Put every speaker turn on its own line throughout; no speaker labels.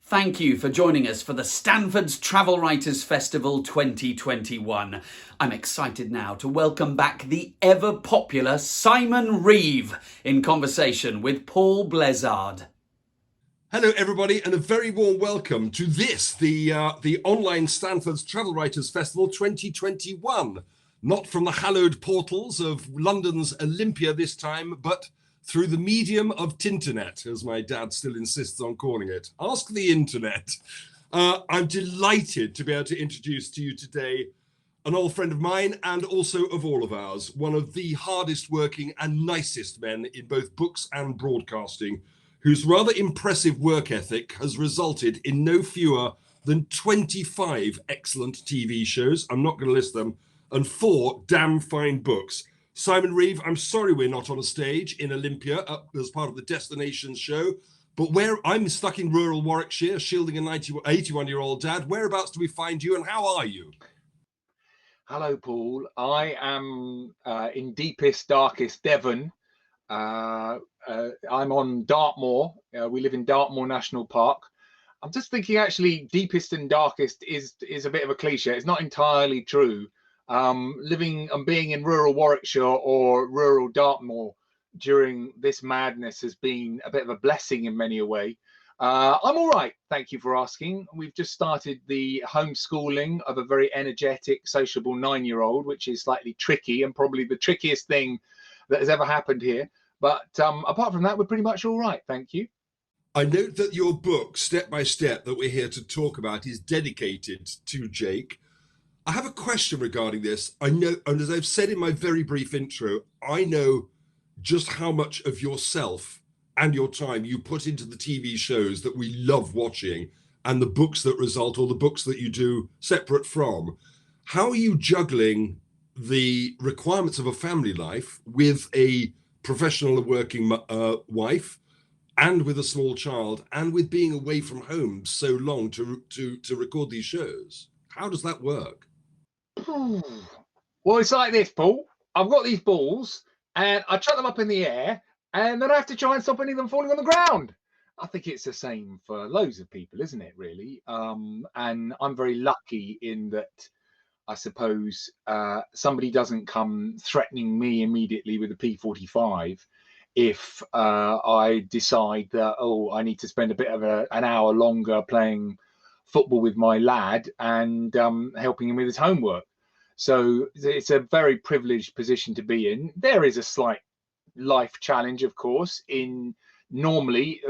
Thank you for joining us for the Stanfords Travel Writers Festival 2021. I'm excited now to welcome back the ever-popular Simon Reeve in conversation with Paul Blezard.
Hello, everybody, and a very warm welcome to the online Stanfords Travel Writers Festival 2021. Not from the hallowed portals of London's Olympia this time, but through the medium of Tinternet, as my dad still insists on calling it. Ask the internet. I'm delighted to be able to introduce to you today an old friend of mine and also of all of ours, one of the hardest working and nicest men in both books and broadcasting, whose rather impressive work ethic has resulted in no fewer than 25 excellent TV shows, I'm not going to list them, and 4 damn fine books. Simon Reeve, I'm sorry we're not on a stage in Olympia as part of the Destinations show, but where I'm stuck in rural Warwickshire, shielding an 81-year-old dad. Whereabouts do we find you and how are you?
Hello, Paul. I am in deepest, darkest Devon. I'm on Dartmoor. We live in Dartmoor National Park. I'm just thinking, actually, deepest and darkest is a bit of a cliche. It's not entirely true. Living and being in rural Warwickshire or rural Dartmoor during this madness has been a bit of a blessing in many a way. I'm all right, thank you for asking. We've just started the homeschooling of a very energetic, sociable 9-year-old, which is slightly tricky and probably the trickiest thing that has ever happened here. But apart from that, we're pretty much all right, thank you.
I note that your book, Step by Step, that we're here to talk about is dedicated to Jake. I have a question regarding this. I know, and as I've said in my very brief intro, I know just how much of yourself and your time you put into the TV shows that we love watching and the books that result, or the books that you do separate from. How are you juggling the requirements of a family life with a professional working wife and with a small child and with being away from home so long to record these shows? How does that work?
Well, it's like this, Paul. I've got these balls and I chuck them up in the air and then I have to try and stop any of them falling on the ground. I think it's the same for loads of people, isn't it, really? And I'm very lucky in that I suppose somebody doesn't come threatening me immediately with a P45 if I decide that, I need to spend a bit of an hour longer playing football with my lad and helping him with his homework. So it's a very privileged position to be in. There is a slight life challenge, of course, in normally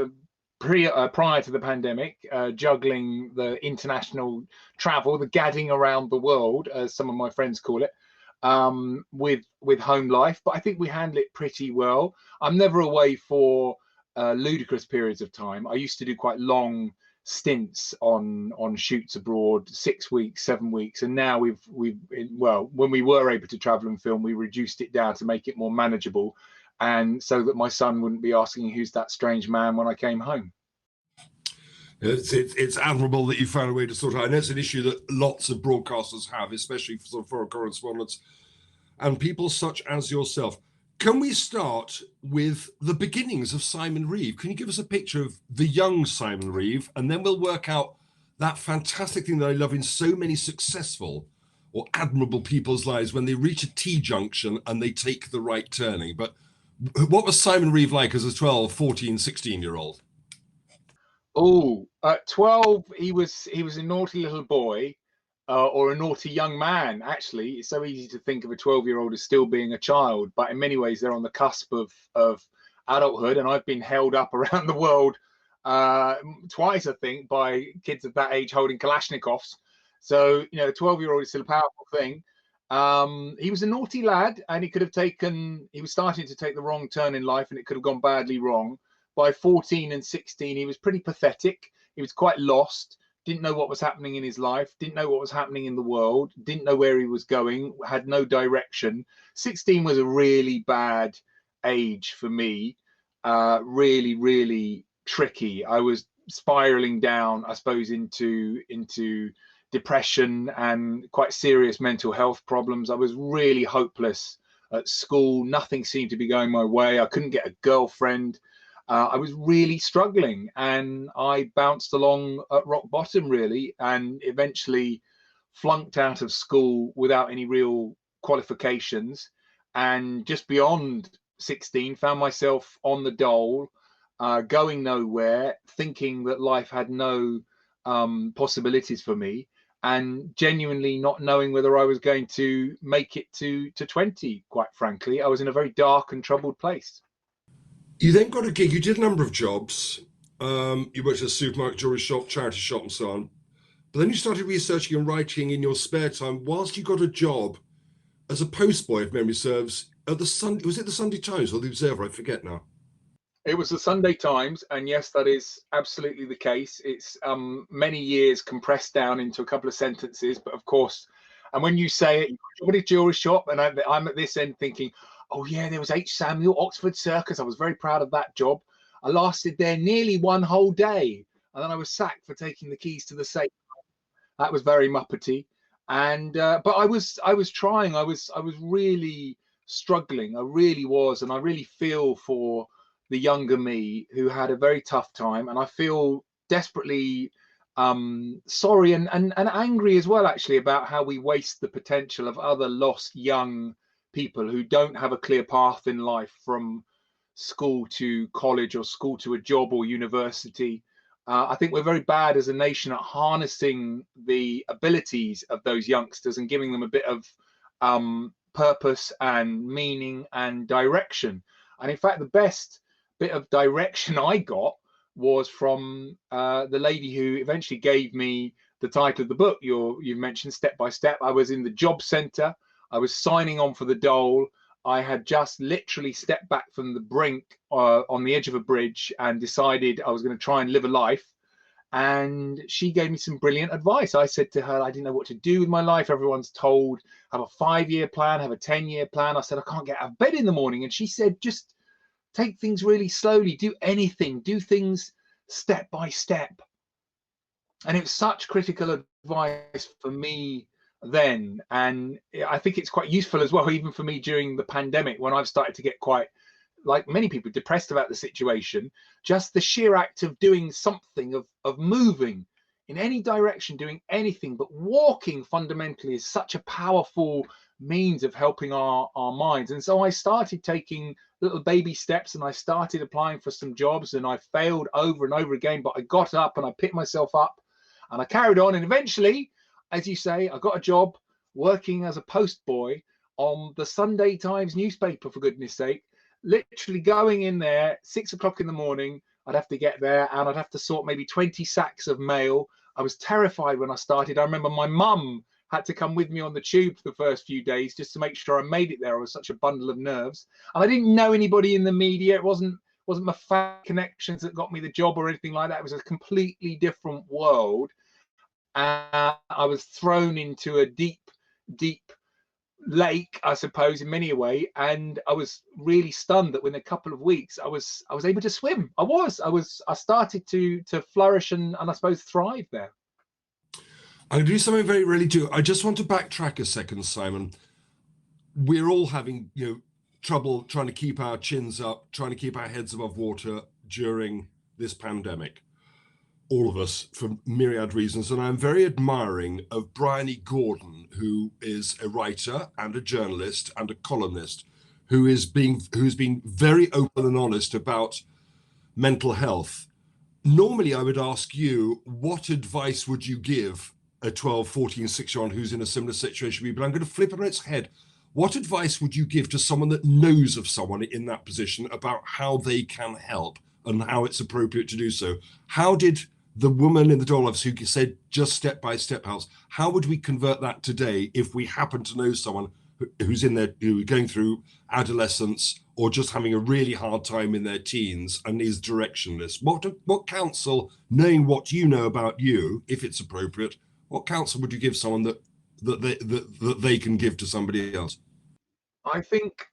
prior to the pandemic, juggling the international travel, the gadding around the world, as some of my friends call it, with home life. But I think we handle it pretty well. I'm never away for ludicrous periods of time. I used to do quite long stints on shoots abroad, 6 weeks, 7 weeks, and now when we were able to travel and film, we reduced it down to make it more manageable, and so that my son wouldn't be asking who's that strange man when I came home.
It's admirable that you found a way to sort out. I know it's an issue that lots of broadcasters have, especially for sort of foreign correspondents and people such as yourself. Can we start with the beginnings of Simon Reeve? Can you give us a picture of the young Simon Reeve, and then we'll work out that fantastic thing that I love in so many successful or admirable people's lives when they reach a T-junction and they take the right turning. But what was Simon Reeve like as a 12, 14, 16-year-old?
At 12, he was a naughty little boy. Or a naughty young man, actually. It's so easy to think of a 12-year-old as still being a child, but in many ways they're on the cusp of adulthood, and I've been held up around the world twice, I think, by kids of that age holding Kalashnikovs. So, a 12-year-old is still a powerful thing. He was a naughty lad, and he was starting to take the wrong turn in life, and it could have gone badly wrong. By 14 and 16, he was pretty pathetic. He was quite lost. Didn't know what was happening in his life, didn't know what was happening in the world, didn't know where he was going, had no direction. 16 was a really bad age for me, really, really tricky. I was spiraling down, I suppose, into depression and quite serious mental health problems. I was really hopeless at school. Nothing seemed to be going my way. I couldn't get a girlfriend. I was really struggling, and I bounced along at rock bottom really, and eventually flunked out of school without any real qualifications, and just beyond 16 found myself on the dole, going nowhere, thinking that life had no possibilities for me, and genuinely not knowing whether I was going to make it to 20. Quite frankly, I was in a very dark and troubled place.
You then got a gig. You did a number of jobs. You worked at a supermarket, jewelry shop, charity shop, and so on. But then you started researching and writing in your spare time whilst you got a job as a postboy, if memory serves, at the Sun. Was it the Sunday Times or the Observer? I forget now.
It was the Sunday Times, and yes, that is absolutely the case. It's many years compressed down into a couple of sentences, but of course, and when you say it, what a jewelry shop, and I'm at this end thinking, oh yeah, there was H. Samuel, Oxford Circus. I was very proud of that job. I lasted there nearly one whole day, and then I was sacked for taking the keys to the safe. That was very Muppety, and but I was trying. I was really struggling. I really was, and I really feel for the younger me who had a very tough time, and I feel desperately sorry and angry as well, actually, about how we waste the potential of other lost young people who don't have a clear path in life from school to college or school to a job or university. I think we're very bad as a nation at harnessing the abilities of those youngsters and giving them a bit of purpose and meaning and direction. And in fact, the best bit of direction I got was from the lady who eventually gave me the title of the book you mentioned, Step by Step. I was in the job centre. I was signing on for the dole. I had just literally stepped back from the brink on the edge of a bridge and decided I was going to try and live a life. And she gave me some brilliant advice. I said to her, I didn't know what to do with my life. Everyone's told, have a 5-year plan, have a 10-year plan. I said, I can't get out of bed in the morning. And she said, just take things really slowly, do anything, do things step by step. And it was such critical advice for me then, and I think it's quite useful as well, even for me during the pandemic, when I've started to get quite, like many people, depressed about the situation. Just the sheer act of doing something, of moving in any direction, doing anything, but walking fundamentally is such a powerful means of helping our minds. And so I started taking little baby steps, and I started applying for some jobs, and I failed over and over again, but I got up and I picked myself up and I carried on, and eventually, as you say, I got a job working as a postboy on the Sunday Times newspaper, for goodness sake. Literally going in there 6 o'clock in the morning. I'd have to get there and I'd have to sort maybe 20 sacks of mail. I was terrified when I started. I remember my mum had to come with me on the tube for the first few days just to make sure I made it there. I was such a bundle of nerves, and I didn't know anybody in the media. It wasn't my fan connections that got me the job or anything like that. It was a completely different world. I was thrown into a deep lake, I suppose, in many a way, and I was really stunned that within a couple of weeks I was able to swim. I started to flourish and I suppose thrive there.
I'm going to do something very rarely do. I just want to backtrack a second, Simon. We're all having trouble trying to keep our chins up, trying to keep our heads above water during this pandemic. All of us, for myriad reasons, and I'm very admiring of Bryony Gordon, who is a writer and a journalist and a columnist, who's been very open and honest about mental health. Normally, I would ask you, what advice would you give a 12, 14, 6-year-old who's in a similar situation to you? But I'm going to flip it on its head. What advice would you give to someone that knows of someone in that position about how they can help and how it's appropriate to do so? How did the woman in the dole office who said just step by step helps, how would we convert that today if we happen to know someone who's in their, going through adolescence or just having a really hard time in their teens and is directionless? What counsel, knowing what you know about you, if it's appropriate, what counsel would you give someone that they can give to somebody else?
I think,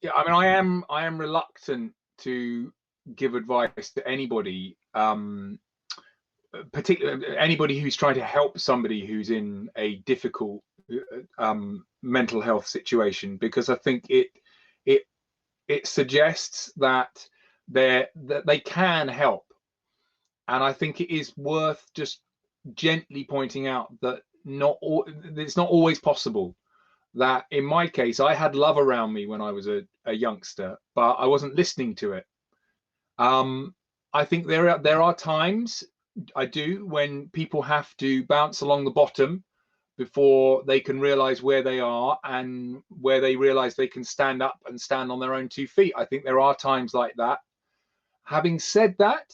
yeah, I mean, I am reluctant to give advice to anybody, particularly anybody who's trying to help somebody who's in a difficult mental health situation, because I think it suggests that that they can help. And I think it is worth just gently pointing out that it's not always possible. That in my case, I had love around me when I was a youngster, but I wasn't listening to it. I think there are times I do when people have to bounce along the bottom before they can realize where they are and where they realize they can stand up and stand on their own 2 feet. I think there are times like that. Having said that,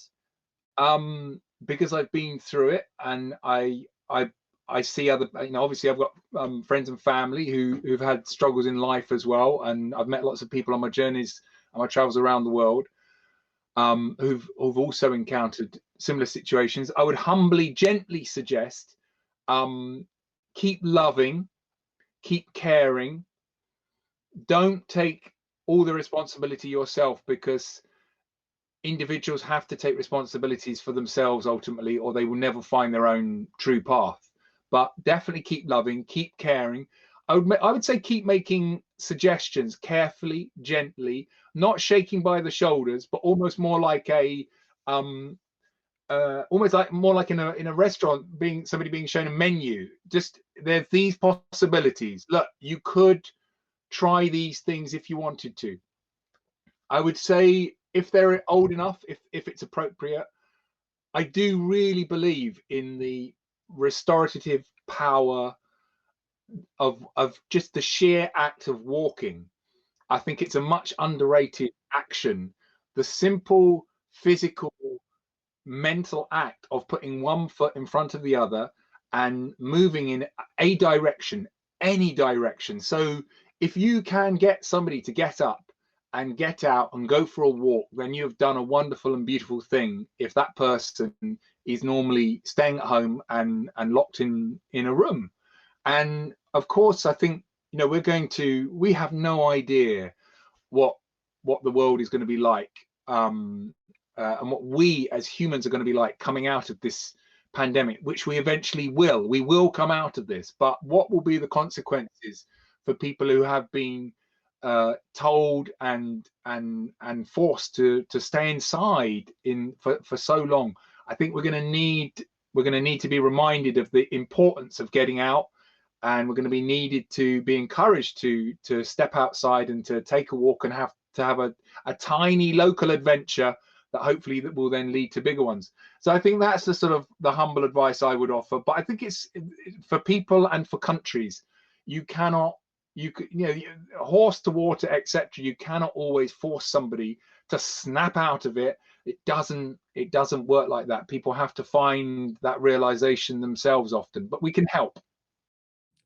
because I've been through it, and I see other, obviously I've got friends and family who've had struggles in life as well, and I've met lots of people on my journeys and my travels around the world who've also encountered similar situations. I would humbly, gently suggest keep loving, keep caring. Don't take all the responsibility yourself, because individuals have to take responsibilities for themselves ultimately, or they will never find their own true path. But definitely keep loving, keep caring. I would say keep making suggestions carefully, gently, not shaking by the shoulders, but almost more like a more like in a restaurant, somebody being shown a menu. Just, there's these possibilities. Look, you could try these things if you wanted to. I would say if they're old enough, if it's appropriate, I do really believe in the restorative power of just the sheer act of walking. I think it's a much underrated action. The simple physical mental act of putting one foot in front of the other and moving in a direction, any direction. So if you can get somebody to get up and get out and go for a walk, then you have done a wonderful and beautiful thing. If that person is normally staying at home and locked in a room. And of course, I think, we have no idea what the world is going to be like, and what we as humans are going to be like coming out of this pandemic, which we eventually will. We will come out of this, but what will be the consequences for people who have been told and forced to stay inside for so long? I think we're going to need to be reminded of the importance of getting out, and we're going to be needed to be encouraged to step outside and to take a walk and have a tiny local adventure that hopefully that will then lead to bigger ones. So I think that's the sort of the humble advice I would offer. But I think it's for people and for countries. Horse to water, etc. You cannot always force somebody to snap out of it. It doesn't work like that. People have to find that realization themselves often, but we can help.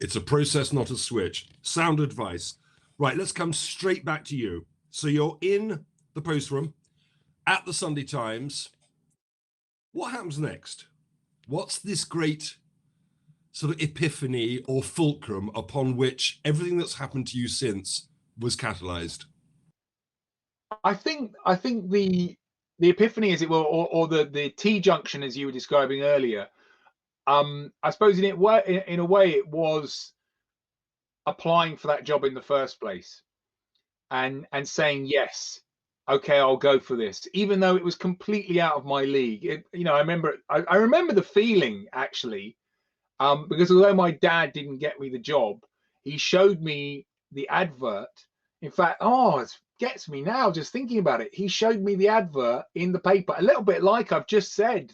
It's a process, not a switch. Sound advice. Right, let's come straight back to you. So you're in the post room at the Sunday Times. What happens next? What's this great sort of epiphany or fulcrum upon which everything that's happened to you since was catalyzed?
I think the epiphany, as it were, or the T-junction, as you were describing earlier, I suppose in a way it was applying for that job in the first place and saying yes, okay, I'll go for this, even though it was completely out of my league. I remember the feeling, actually, because although my dad didn't get me the job, he showed me the advert. In fact, it gets me now just thinking about it. He showed me the advert in the paper, a little bit like I've just said,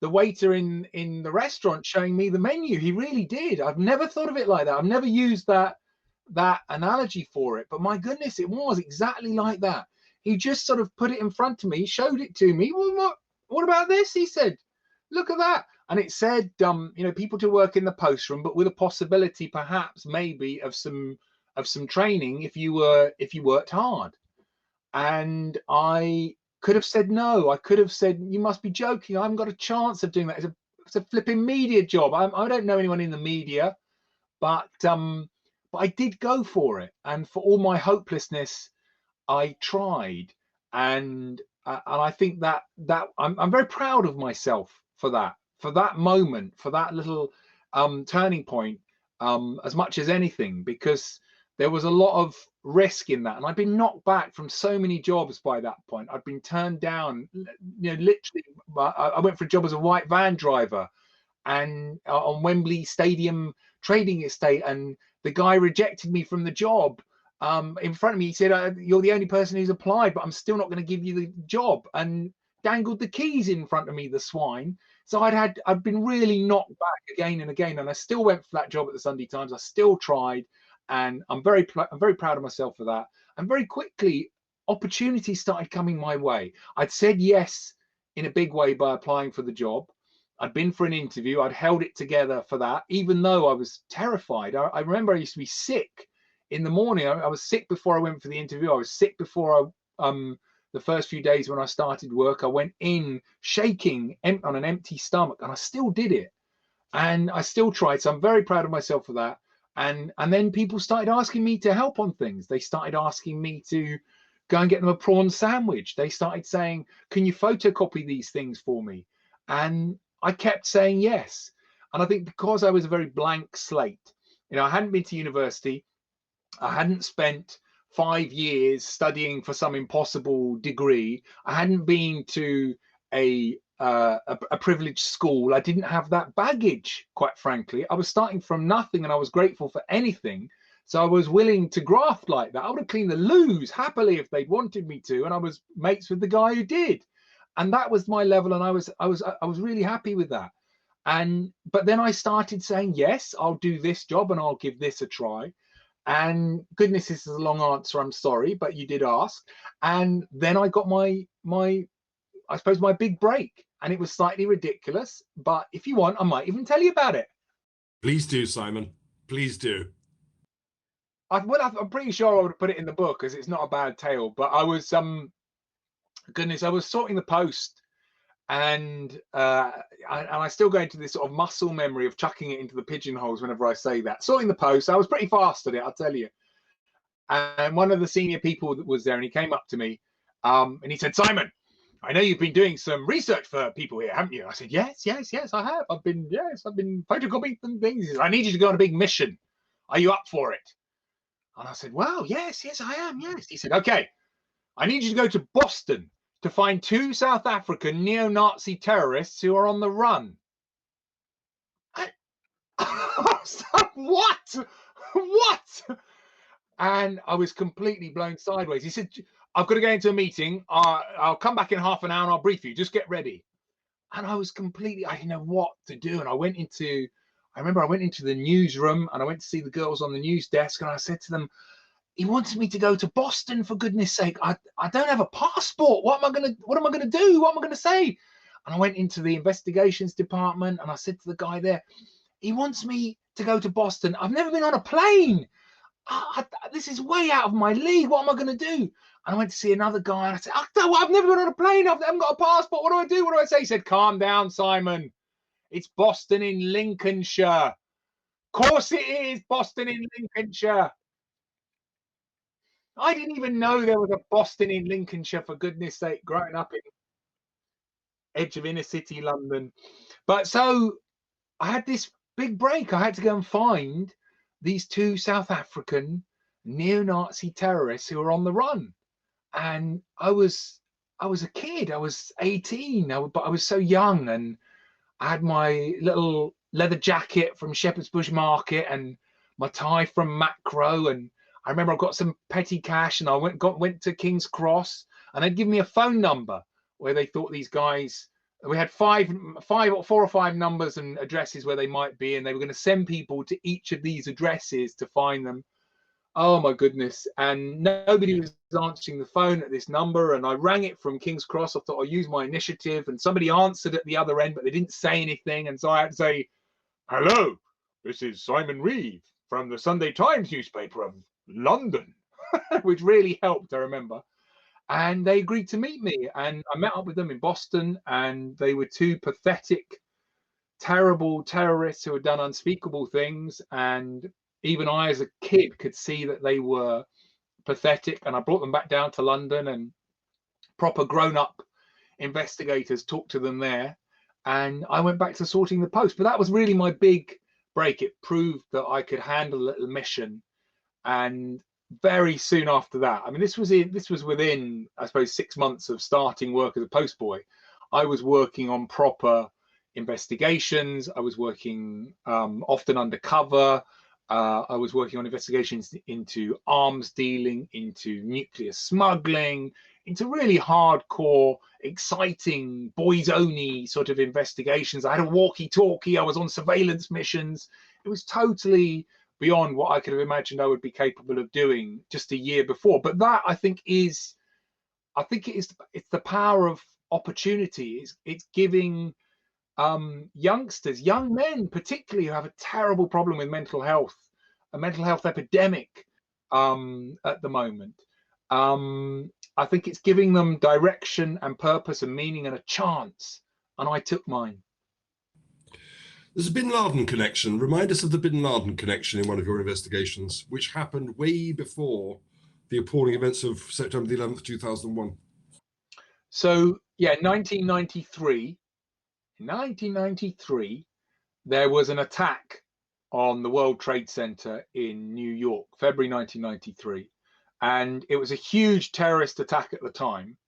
the waiter in the restaurant showing me the menu. He really did. I've never thought of it like that. I've never used that analogy for it, but my goodness, it was exactly like that. He just sort of put it in front of me, showed it to me. Well, what about this? He said, look at that. And it said, people to work in the post room, but with a possibility perhaps maybe of some training if you worked hard. And I could have said no. I could have said, you must be joking. I haven't got a chance of doing that. It's a flipping media job. I don't know anyone in the media, but I did go for it. And for all my hopelessness, I tried. And I think that I'm very proud of myself for that moment, for that little turning point, as much as anything, because there was a lot of risk in that, and I'd been knocked back from so many jobs by that point. I'd been turned down, literally. I went for a job as a white van driver and on Wembley Stadium trading estate, and the guy rejected me from the job in front of me. He said, you're the only person who's applied, but I'm still not going to give you the job, and dangled the keys in front of me, the swine. So I'd been really knocked back again and again, and I still went for that job at the Sunday Times. I still tried, and I'm very proud of myself for that. And very quickly, opportunities started coming my way. I'd said yes in a big way by applying for the job. I'd been for an interview. I'd held it together for that, even though I was terrified. I remember I used to be sick in the morning. I was sick before I went for the interview. I was sick before the first few days when I started work. I went in shaking on an empty stomach, and I still did it. And I still tried. So I'm very proud of myself for that. And then people started asking me to help on things. They started asking me to go and get them a prawn sandwich. They started saying, can you photocopy these things for me? And I kept saying yes. And I think because I was a very blank slate, I hadn't been to university. I hadn't spent 5 years studying for some impossible degree. I hadn't been to a privileged school. I didn't have that baggage, quite frankly. I was starting from nothing, and I was grateful for anything. So I was willing to graft like that. I would have cleaned the loos happily if they'd wanted me to, and I was mates with the guy who did. And that was my level, and I was really happy with that. But then I started saying, yes, I'll do this job and I'll give this a try. And goodness, this is a long answer, I'm sorry, but you did ask. And then I got my I suppose my big break, and it was slightly ridiculous, but if you want, I might even tell you about it.
Please do, Simon. Please do.
I'm pretty sure I would put it in the book, because it's not a bad tale. But I was goodness, I was sorting the post, and I still go into this sort of muscle memory of chucking it into the pigeonholes whenever I say that. Sorting the post, I was pretty fast at it, I'll tell you. And one of the senior people that was there, and he came up to me, and he said, Simon, I know you've been doing some research for people here, haven't you? I said, yes, I have. I've been photocopying some things. He said, I need you to go on a big mission. Are you up for it? And I said, well, yes, I am, yes. He said, okay, I need you to go to Boston to find 2 South African neo-Nazi terrorists who are on the run. I was like, what? And I was completely blown sideways. He said, I've got to go into a meeting. I'll come back in half an hour and I'll brief you. Just get ready. And I was completely, I didn't know what to do. And I remember I went into the newsroom, and I went to see the girls on the news desk, and I said to them, he wants me to go to Boston, for goodness sake. I don't have a passport. What am I going to do? What am I going to say? And I went into the investigations department, and I said to the guy there, he wants me to go to Boston. I've never been on a plane. This is way out of my league. What am I going to do? And I went to see another guy, and I said, I've never been on a plane. I haven't got a passport. What do I do? What do I say? He said, calm down, Simon. It's Boston in Lincolnshire. Of course it is Boston in Lincolnshire. I didn't even know there was a Boston in Lincolnshire, for goodness sake, growing up in edge of inner city London. But so I had this big break. I had to go and find these 2 South African neo-Nazi terrorists who were on the run. And I was a kid. I was 18, but I was so young, and I had my little leather jacket from Shepherd's Bush Market and my tie from Macro, and I remember I got some petty cash, and I went to King's Cross, and they'd give me a phone number where they thought these guys. We had 4 or 5 numbers and addresses where they might be, and they were going to send people to each of these addresses to find them. Oh my goodness. And nobody was answering the phone at this number, and I rang it from King's Cross. I thought I'll use my initiative, and somebody answered at the other end, but they didn't say anything. And so I had to say, hello, this is Simon Reeve from the Sunday Times newspaper of London, which really helped, I remember. And they agreed to meet me, and I met up with them in Boston, and they were 2 pathetic, terrible terrorists who had done unspeakable things. And even I, as a kid, could see that they were pathetic. And I brought them back down to London, and proper grown-up investigators talked to them there. And I went back to sorting the post. But that was really my big break. It proved that I could handle a little mission. And very soon after that, I mean, this was within, I suppose, 6 months of starting work as a postboy. I was working on proper investigations. I was working often undercover. I was working on investigations into arms dealing, into nuclear smuggling, into really hardcore, exciting, boys-only sort of investigations. I had a walkie-talkie. I was on surveillance missions. It was totally beyond what I could have imagined I would be capable of doing just a year before. But that, I think it's the power of opportunity. It's giving youngsters, young men particularly, who have a terrible problem with mental health, a mental health epidemic at the moment. I think it's giving them direction and purpose and meaning and a chance. And I took mine.
There's a bin Laden connection. Remind us of the bin Laden connection in one of your investigations, which happened way before the appalling events of September the 11th, 2001.
So, yeah, 1993, there was an attack on the World Trade Center in New York, February 1993. And it was a huge terrorist attack at the time.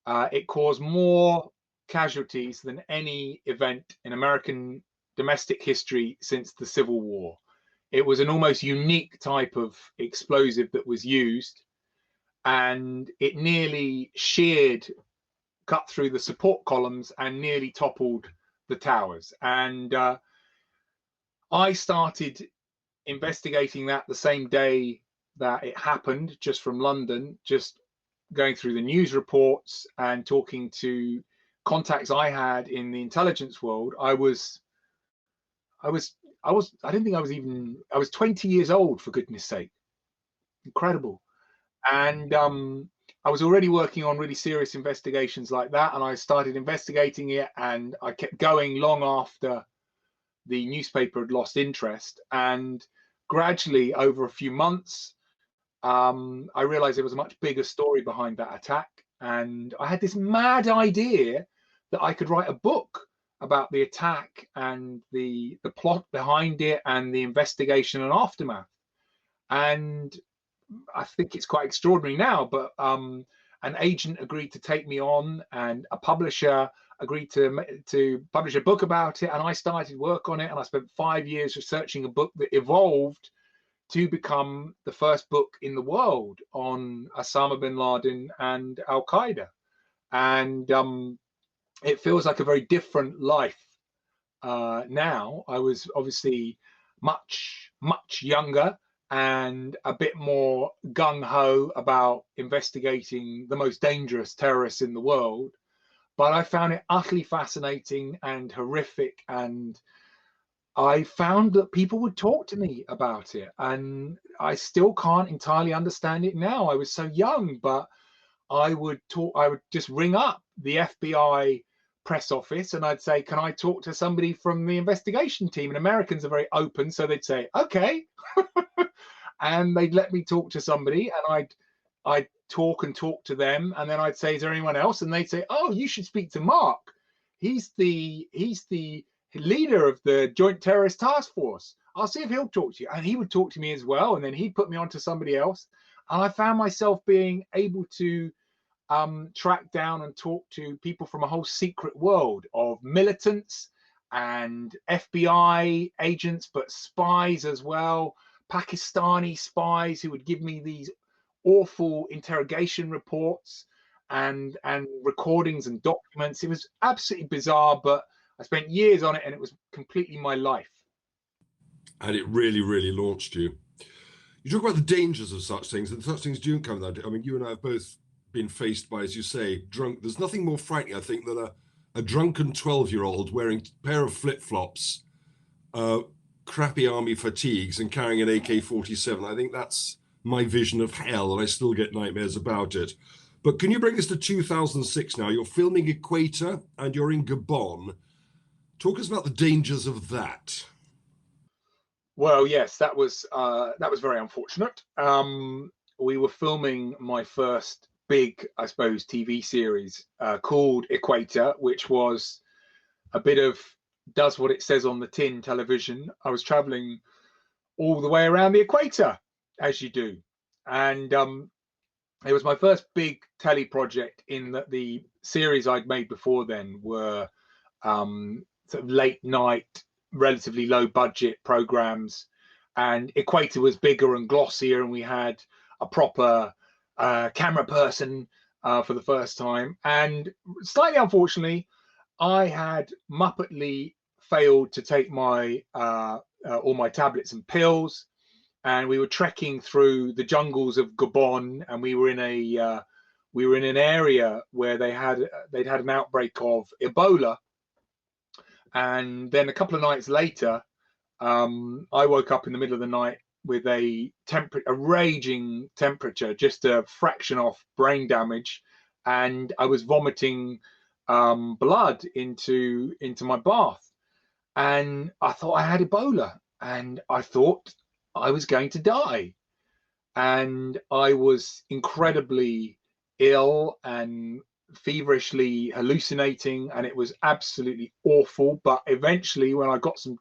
It caused more casualties than any event in American domestic history since the Civil War. It was an almost unique type of explosive that was used, and it nearly cut through the support columns and nearly toppled the towers. And I started investigating that the same day that it happened, just from London, just going through the news reports and talking to contacts I had in the intelligence world. I don't think I was 20 years old, for goodness sake. Incredible. And I was already working on really serious investigations like that, and I started investigating it, and I kept going long after the newspaper had lost interest. And gradually, over a few months, I realized there was a much bigger story behind that attack. And I had this mad idea that I could write a book about the attack and the plot behind it and the investigation and aftermath. And I think it's quite extraordinary now, but an agent agreed to take me on, and a publisher agreed to publish a book about it. And I started work on it, and I spent 5 years researching a book that evolved to become the first book in the world on Osama bin Laden and Al-Qaeda. And it feels like a very different life now. I was obviously much younger and a bit more gung-ho about investigating the most dangerous terrorists in the world. But I found it utterly fascinating and horrific, and I found that people would talk to me about it, and I still can't entirely understand it now. I was so young, but I would just ring up the FBI press office and I'd say, can I talk to somebody from the investigation team? And Americans are very open, so they'd say, okay. And they'd let me talk to somebody, and I'd talk to them, and then I'd say, is there anyone else? And they'd say, oh, you should speak to Mark. He's the leader of the Joint Terrorist Task Force. I'll see if he'll talk to you. And he would talk to me as well, and then he'd put me on to somebody else. And I found myself being able to track down and talk to people from a whole secret world of militants and FBI agents, but spies as well, Pakistani spies who would give me these awful interrogation reports and recordings and documents. It was absolutely bizarre, but I spent years on it, and it was completely my life.
And it really, really launched you. You talk about the dangers of such things, and such things do come out. I mean, you and I have both been faced by, as you say, drunk. There's nothing more frightening, I think, than a drunken 12-year-old wearing a pair of flip-flops, crappy army fatigues, and carrying an AK-47. I think that's my vision of hell, and I still get nightmares about it. But can you bring us to 2006 now? You're filming Equator, and you're in Gabon. Talk us about the dangers of that.
Well, yes, that was very unfortunate. We were filming my first big, I suppose, TV series called Equator, which was a bit of does what it says on the tin television. I was traveling all the way around the equator, as you do. And it was my first big telly project, in that the series I'd made before then were sort of late night, relatively low budget programs, and Equator was bigger and glossier, and we had a proper camera person for the first time. And slightly unfortunately, I had muppetly failed to take my all my tablets and pills, and we were trekking through the jungles of Gabon, and we were in an area where they'd had an outbreak of Ebola. And then a couple of nights later, I woke up in the middle of the night with a raging temperature, just a fraction off brain damage, and I was vomiting blood into my bath. And I thought I had Ebola, and I thought I was going to die. And I was incredibly ill and feverishly hallucinating, and it was absolutely awful. But eventually, when I got some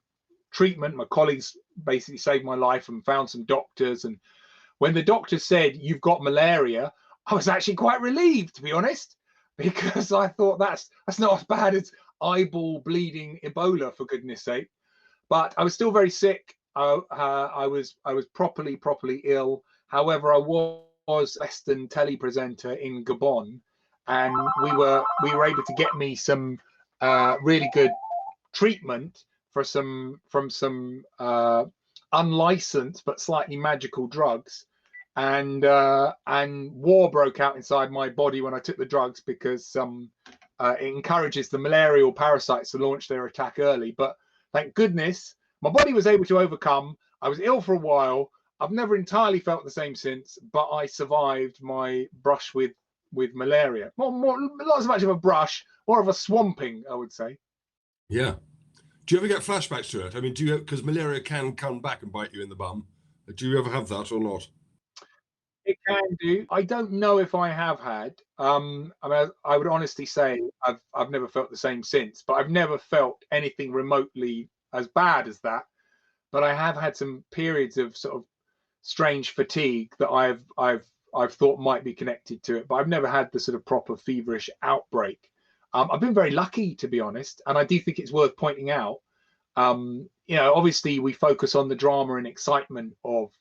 treatment, my colleagues basically saved my life and found some doctors. And when the doctor said, "You've got malaria," I was actually quite relieved, to be honest, because I thought that's not as bad as eyeball bleeding Ebola, for goodness sake. But I was still very sick. I was properly ill. However, I was a Western telly presenter in Gabon, and we were able to get me some really good treatment from some unlicensed but slightly magical drugs. And war broke out inside my body when I took the drugs, because it encourages the malarial parasites to launch their attack early. But thank goodness my body was able to overcome. I was ill for a while. I've never entirely felt the same since, but I survived my brush with malaria. Not as much of a brush, more of a swamping, I would say.
Yeah. Do you ever get flashbacks to it? I mean, because malaria can come back and bite you in the bum. Do you ever have that or not?
It can do. I don't know if I have had. I mean, I would honestly say I've never felt the same since, but I've never felt anything remotely as bad as that. But I have had some periods of sort of strange fatigue that I've thought might be connected to it, but I've never had the sort of proper feverish outbreak. I've been very lucky, to be honest, and I do think it's worth pointing out. Obviously we focus on the drama and excitement of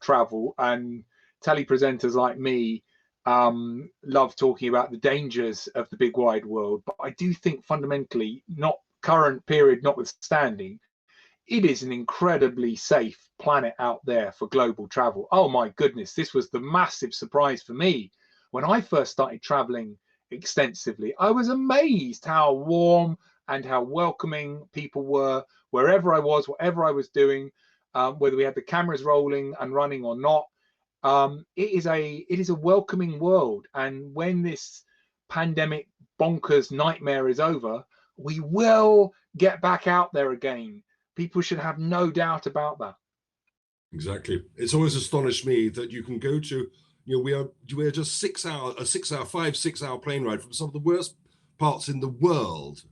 travel, and telly presenters like me love talking about the dangers of the big wide world. But I do think fundamentally, not current period notwithstanding, it is an incredibly safe planet out there for global travel. Oh my goodness, this was the massive surprise for me when I first started traveling extensively. I was amazed how warm and how welcoming people were wherever I was, whatever I was doing, whether we had the cameras rolling and running or not. It is a welcoming world, and when this pandemic bonkers nightmare is over, we will get back out there again. People should have no doubt about that.
Exactly. It's always astonished me that you can go to, we are just 6 hour plane ride from some of the worst parts in the world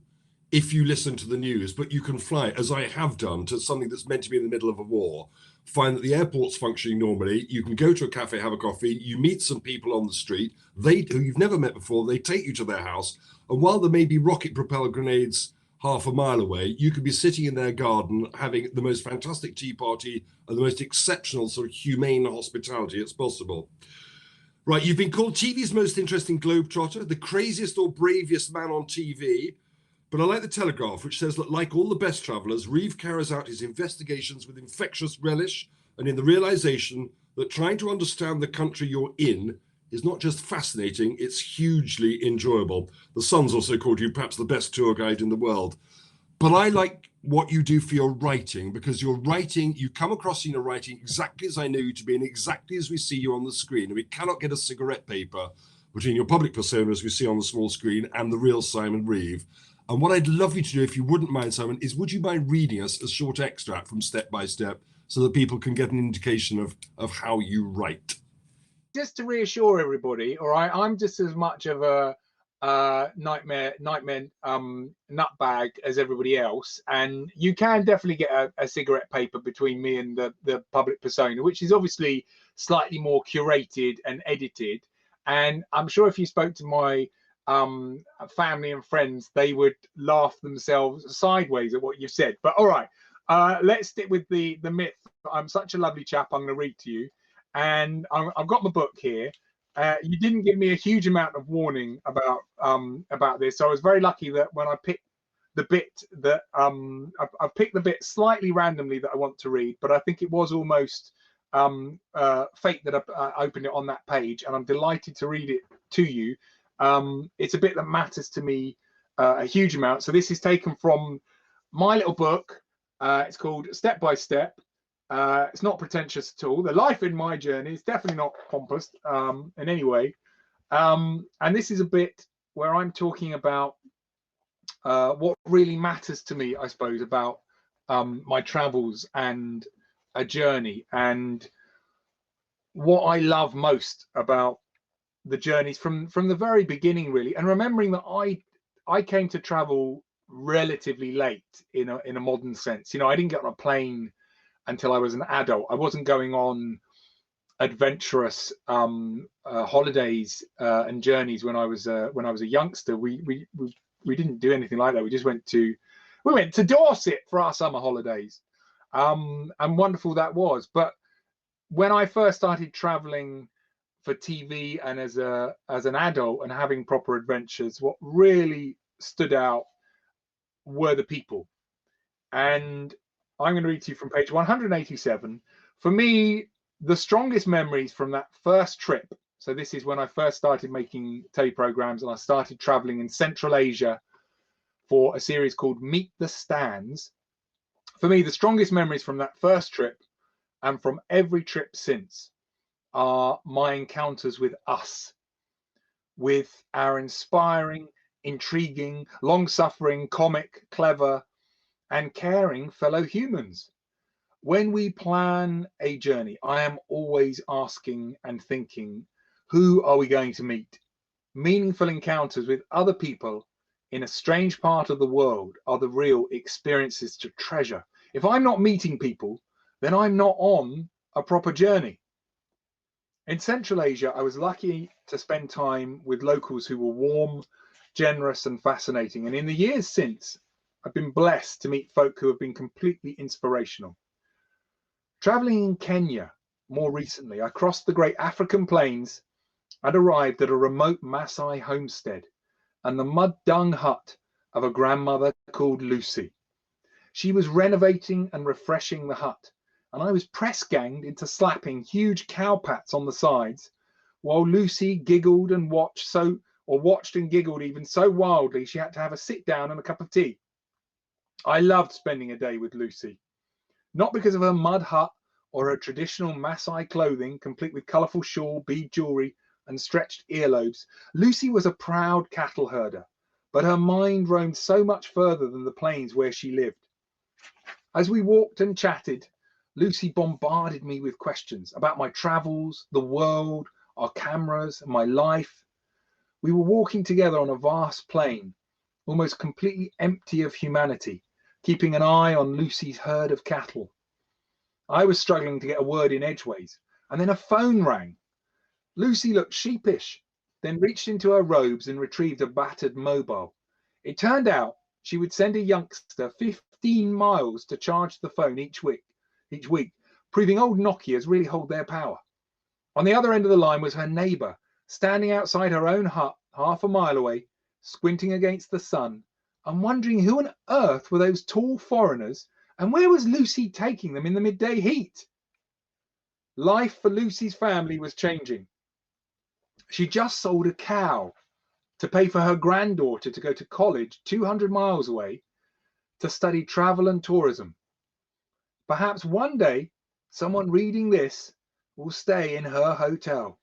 if you listen to the news, but you can fly, as I have done, to something that's meant to be in the middle of a war, find that the airport's functioning normally, you can go to a cafe, have a coffee, you meet some people on the street, who you've never met before, they take you to their house, and while there may be rocket-propelled grenades half a mile away, you could be sitting in their garden having the most fantastic tea party and the most exceptional sort of humane hospitality it's possible. Right, you've been called TV's most interesting globetrotter, the craziest or bravest man on TV, but I like the Telegraph, which says that like all the best travellers, Reeve carries out his investigations with infectious relish and in the realisation that trying to understand the country you're in is not just fascinating, it's hugely enjoyable. The Sun's also called you perhaps the best tour guide in the world. But I like what you do for your writing, because your writing, you come across in your writing exactly as I know you to be and exactly as we see you on the screen. And we cannot get a cigarette paper between your public persona, as we see on the small screen, and the real Simon Reeve. And what I'd love you to do, if you wouldn't mind, Simon, is would you mind reading us a short extract from Step by Step so that people can get an indication of how you write?
Just to reassure everybody, all right, I'm just as much of a nightmare nutbag as everybody else, and you can definitely get a cigarette paper between me and the public persona, which is obviously slightly more curated and edited. And I'm sure if you spoke to my family and friends, they would laugh themselves sideways at what you've said. But all right, let's stick with the myth. I'm such a lovely chap. I'm going to read to you, and I've got my book here. You didn't give me a huge amount of warning about this, so I was very lucky that when I picked the bit that I've picked the bit slightly randomly that I want to read, but I think it was almost fate that I opened it on that page, and I'm delighted to read it to you. It's a bit that matters to me a huge amount. So this is taken from my little book. It's called Step by Step. It's not pretentious at all. The life in my journey is definitely not pompous in any way. And this is a bit where I'm talking about what really matters to me, I suppose, about my travels and a journey, and what I love most about the journeys from the very beginning, really. And remembering that I came to travel relatively late in a modern sense. You know, I didn't get on a plane until I was an adult. I wasn't going on adventurous holidays and journeys when I was a youngster. We didn't do anything like that. We just went to Dorset for our summer holidays, and wonderful that was. But when I first started traveling for TV and as an adult and having proper adventures, what really stood out were the people. And I'm going to read to you from page 187. For me, the strongest memories from that first trip, so this is when I first started making teleprograms and I started traveling in Central Asia for a series called Meet the Stands. For me, the strongest memories from that first trip and from every trip since are my encounters with us, with our inspiring, intriguing, long-suffering, comic, clever, and caring fellow humans. When we plan a journey, I am always asking and thinking, who are we going to meet? Meaningful encounters with other people in a strange part of the world are the real experiences to treasure. If I'm not meeting people, then I'm not on a proper journey. In Central Asia, I was lucky to spend time with locals who were warm, generous, and fascinating. And in the years since, I've been blessed to meet folk who have been completely inspirational. Traveling in Kenya more recently, I crossed the great African plains and arrived at a remote Maasai homestead and the mud dung hut of a grandmother called Lucy. She was renovating and refreshing the hut, and I was press ganged into slapping huge cow pats on the sides while Lucy giggled and watched and giggled even so wildly she had to have a sit down and a cup of tea. I loved spending a day with Lucy, not because of her mud hut or her traditional Maasai clothing complete with colourful shawl, bead jewellery and stretched earlobes. Lucy was a proud cattle herder, but her mind roamed so much further than the plains where she lived. As we walked and chatted, Lucy bombarded me with questions about my travels, the world, our cameras, and my life. We were walking together on a vast plain, almost completely empty of humanity, keeping an eye on Lucy's herd of cattle. I was struggling to get a word in edgeways, and then a phone rang. Lucy looked sheepish, then reached into her robes and retrieved a battered mobile. It turned out she would send a youngster 15 miles to charge the phone each week, proving old Nokias really hold their power. On the other end of the line was her neighbour, standing outside her own hut half a mile away, squinting against the sun and wondering who on earth were those tall foreigners and where was Lucy taking them in the midday heat. Life for Lucy's family was changing. She just sold a cow to pay for her granddaughter to go to college 200 miles away to study travel and tourism. Perhaps one day someone reading this will stay in her hotel.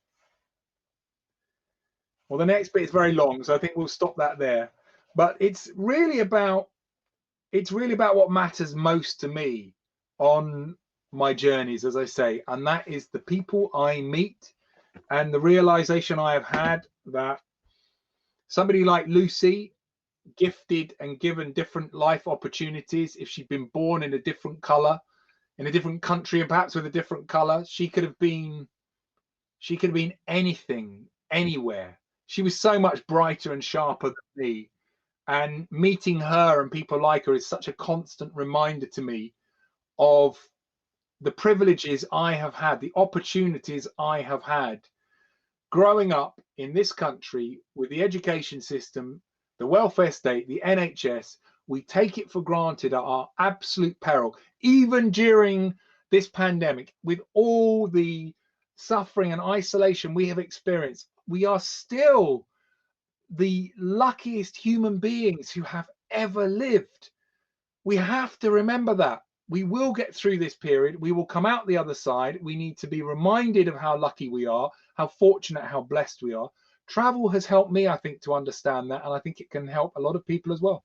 Well, the next bit is very long, so I think we'll stop that there. But it's really about what matters most to me on my journeys, as I say, and that is the people I meet and the realization I have had that somebody like Lucy, gifted and given different life opportunities, if she'd been born in a different color, in a different country, and perhaps with a different color, she could have been She could have been anything, anywhere. She was so much brighter and sharper than me. And meeting her and people like her is such a constant reminder to me of the privileges I have had, the opportunities I have had growing up in this country with the education system, the welfare state, the NHS. We take it for granted at our absolute peril, even during this pandemic, with all the suffering and isolation we have experienced. We are still the luckiest human beings who have ever lived. We have to remember that. We will get through this period. We will come out the other side. We need to be reminded of how lucky we are, how fortunate, how blessed we are. Travel has helped me, I think, to understand that. And I think it can help a lot of people as well.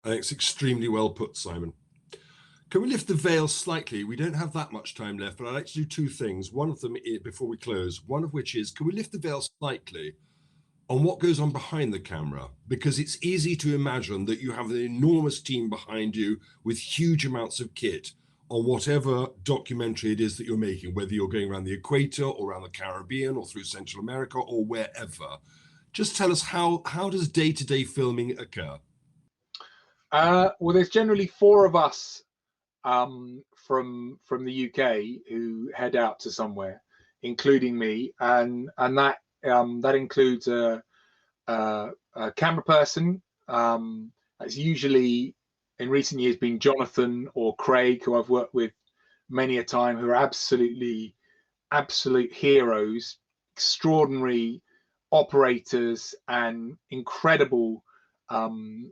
I think it's extremely well put, Simon. Can we lift the veil slightly? We don't have that much time left, but I'd like to do two things. One of them, before we close, one of which is, can we lift the veil slightly on what goes on behind the camera? Because it's easy to imagine that you have an enormous team behind you with huge amounts of kit on whatever documentary it is that you're making, whether you're going around the equator or around the Caribbean or through Central America or wherever. Just tell us, how does day-to-day filming occur?
Well, there's generally four of us from the UK who head out to somewhere, including me, and that includes a camera person. That's usually, in recent years, been Jonathan or Craig, who I've worked with many a time, who are absolute heroes, extraordinary operators and incredible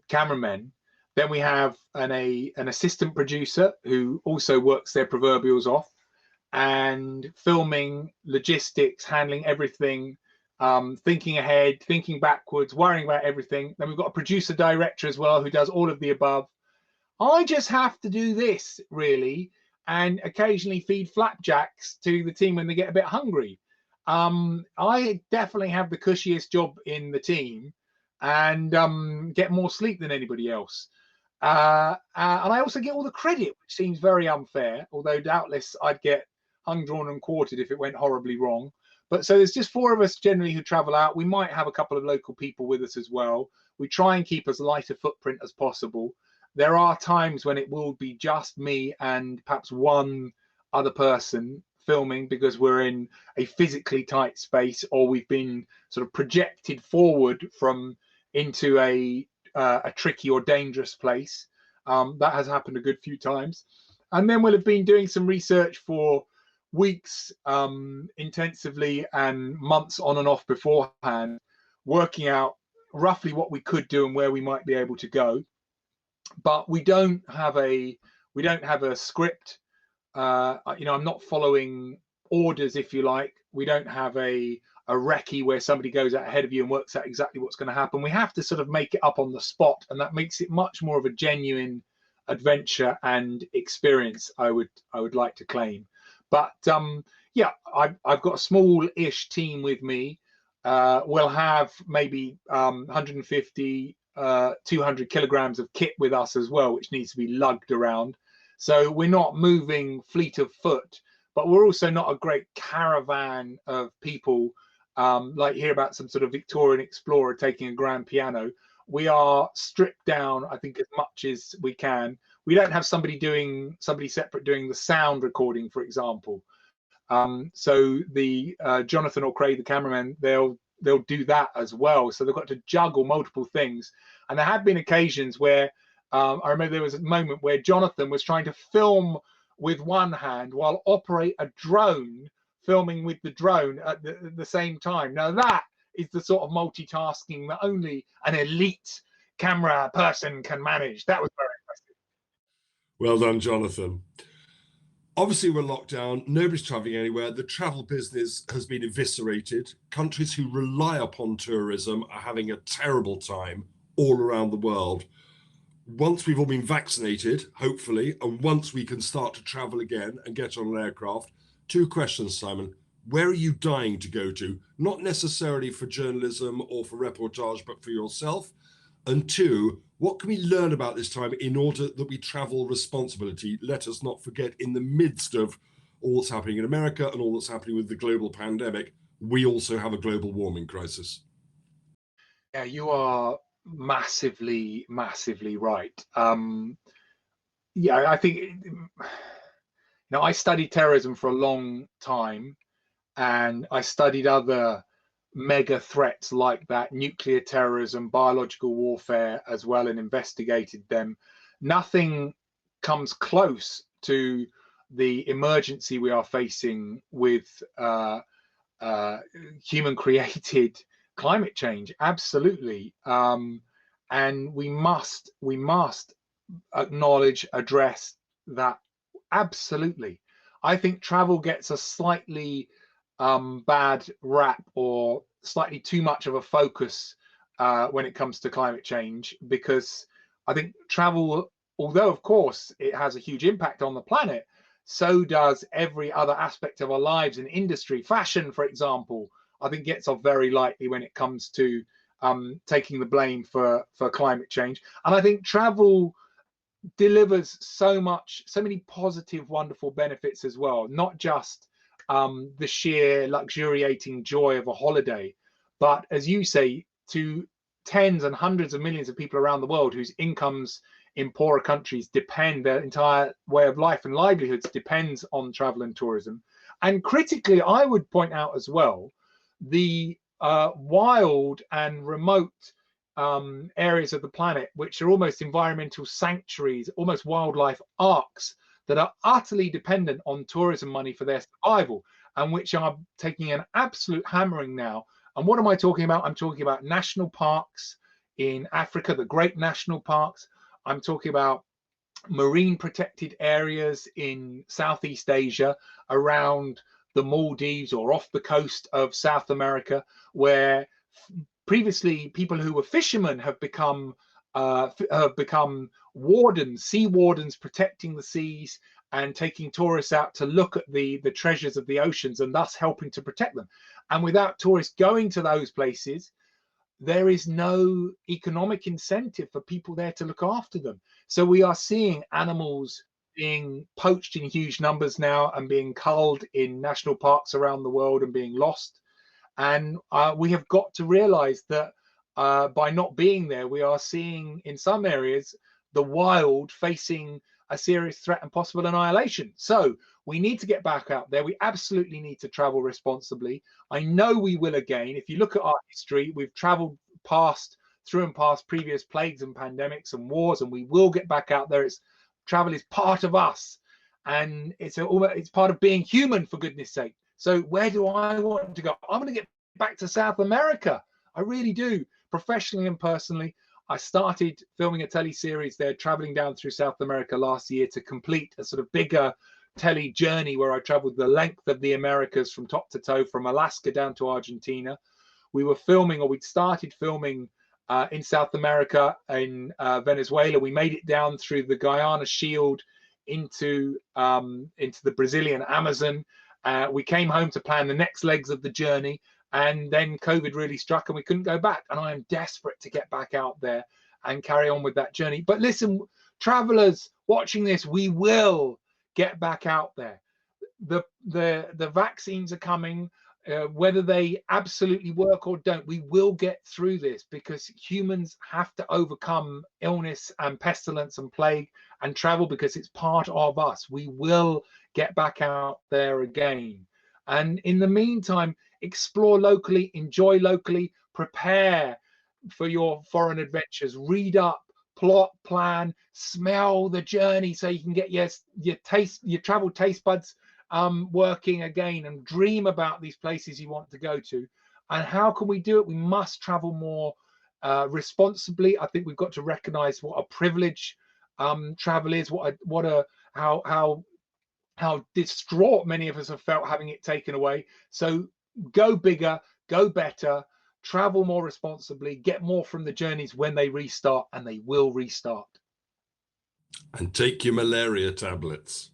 cameramen. Then we have an assistant producer who also works their proverbials off, and filming, logistics, handling everything, thinking ahead, thinking backwards, worrying about everything. Then we've got a producer director as well who does all of the above. I just have to do this, really, and occasionally feed flapjacks to the team when they get a bit hungry. I definitely have the cushiest job in the team and get more sleep than anybody else. And I also get all the credit, which seems very unfair, although doubtless I'd get hung, drawn and quartered if it went horribly wrong. But so there's just four of us generally who travel out. We might have a couple of local people with us as well. We try and keep as light a footprint as possible. There are times when it will be just me and perhaps one other person filming because we're in a physically tight space, or we've been sort of projected forward into a tricky or dangerous place. That has happened a good few times. And then we'll have been doing some research for weeks intensively and months on and off beforehand, working out roughly what we could do and where we might be able to go. But we don't have a script. I'm not following orders, if you like. We don't have a recce where somebody goes out ahead of you and works out exactly what's going to happen. We have to sort of make it up on the spot, and that makes it much more of a genuine adventure and experience, I would like to claim. But I've got a small-ish team with me. We'll have maybe 150, 200 kilograms of kit with us as well, which needs to be lugged around. So we're not moving fleet of foot, but we're also not a great caravan of people, like you hear about some sort of Victorian explorer taking a grand piano. We are stripped down, I think, as much as we can. We don't have somebody separate doing the sound recording, for example. So the Jonathan or Craig, the cameraman, they'll do that as well. So they've got to juggle multiple things. And there have been occasions where I remember there was a moment where Jonathan was trying to film with one hand while operate a drone, filming with the drone at the same time. Now that is the sort of multitasking that only an elite camera person can manage. That was very impressive.
Well done, Jonathan. Obviously, we're locked down. Nobody's traveling anywhere. The travel business has been eviscerated. Countries who rely upon tourism are having a terrible time all around the world. Once we've all been vaccinated, hopefully, and once we can start to travel again and get on an aircraft, two questions, Simon. Where are you dying to go to? Not necessarily for journalism or for reportage, but for yourself. And two, what can we learn about this time in order that we travel responsibly? Let us not forget, in the midst of all that's happening in America and all that's happening with the global pandemic, we also have a global warming crisis.
Yeah, you are massively, massively right. Yeah, I think, I studied terrorism for a long time, and I studied other mega threats like that, nuclear terrorism, biological warfare as well, and investigated them. Nothing comes close to the emergency we are facing with human created climate change. Absolutely. And we must acknowledge, address that. Absolutely. I think travel gets a slightly bad rap, or slightly too much of a focus when it comes to climate change, because I think travel, although of course it has a huge impact on the planet, so does every other aspect of our lives and industry. Fashion, for example, I think gets off very lightly when it comes to taking the blame for climate change. And I think travel delivers so many positive, wonderful benefits as well, not just the sheer luxuriating joy of a holiday, but, as you say, to tens and hundreds of millions of people around the world whose incomes in poorer countries depend, their entire way of life and livelihoods depends on travel and tourism. And critically, I would point out as well the wild and remote areas of the planet, which are almost environmental sanctuaries, almost wildlife arks, that are utterly dependent on tourism money for their survival, and which are taking an absolute hammering now. And what am I talking about? I'm talking about national parks in Africa, the great national parks. I'm talking about marine protected areas in Southeast Asia, around the Maldives or off the coast of South America, where previously people who were fishermen have become wardens, sea wardens, protecting the seas and taking tourists out to look at the treasures of the oceans, and thus helping to protect them. And without tourists going to those places, there is no economic incentive for people there to look after them. So we are seeing animals being poached in huge numbers now, and being culled in national parks around the world and being lost. And we have got to realize that by not being there, we are seeing in some areas the wild facing a serious threat and possible annihilation. So we need to get back out there. We absolutely need to travel responsibly. I know we will again. If you look at our history, we've traveled through and past previous plagues and pandemics and wars, and we will get back out there. Travel is part of us, and it's part of being human, for goodness sake. So where do I want to go? I want to get back to South America. I really do, professionally and personally. I started filming a telly-series there, traveling down through South America last year to complete a sort of bigger telly journey where I traveled the length of the Americas from top to toe, from Alaska down to Argentina. We'd started filming in South America, in Venezuela. We made it down through the Guyana Shield into the Brazilian Amazon. We came home to plan the next legs of the journey, and then COVID really struck and we couldn't go back. And I am desperate to get back out there and carry on with that journey. But listen, travelers watching this, we will get back out there. The vaccines are coming. Whether they absolutely work or don't, we will get through this, because humans have to overcome illness and pestilence and plague and travel, because it's part of us. We will get back out there again. And in the meantime, explore locally, enjoy locally, prepare for your foreign adventures, read up, plot, plan, smell the journey, so you can get your travel taste buds working again, and dream about these places you want to go to. And how can we do it? We must travel more responsibly. I think we've got to recognize what a privilege travel is, how distraught many of us have felt having it taken away. So go bigger, go better, travel more responsibly, get more from the journeys when they restart, and they will restart.
And take your malaria tablets.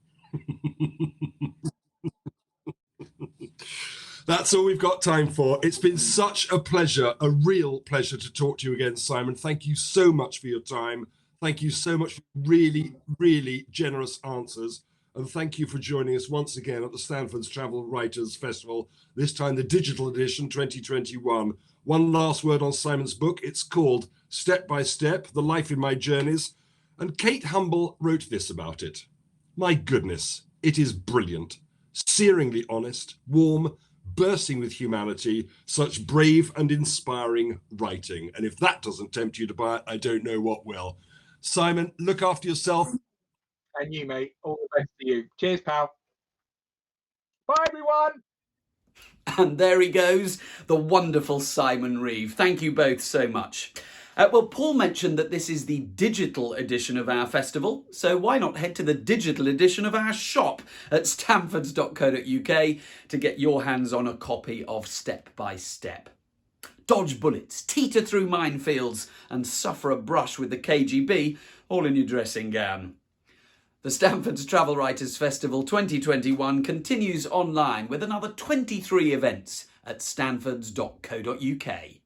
That's all we've got time for. It's been such a pleasure, a real pleasure to talk to you again, Simon. Thank you so much for your time. Thank you so much for really, really generous answers. and thank you for joining us once again at the Stanfords Travel Writers Festival, this time the digital edition 2021. One last word on Simon's book. It's called Step by Step, The Life in My Journeys, and Kate Humble wrote this about it. My goodness, it is brilliant, searingly honest, warm, bursting with humanity, such brave and inspiring writing. And if that doesn't tempt you to buy it, I don't know what will. Simon, look after yourself.
And you, mate. All the best to you. Cheers, pal. Bye, everyone.
And there he goes, the wonderful Simon Reeve. Thank you both so much. Well, Paul mentioned that this is the digital edition of our festival, so why not head to the digital edition of our shop at stanfords.co.uk to get your hands on a copy of Step by Step. Dodge bullets, teeter through minefields and suffer a brush with the KGB, all in your dressing gown. The Stanfords Travel Writers Festival 2021 continues online with another 23 events at stanfords.co.uk.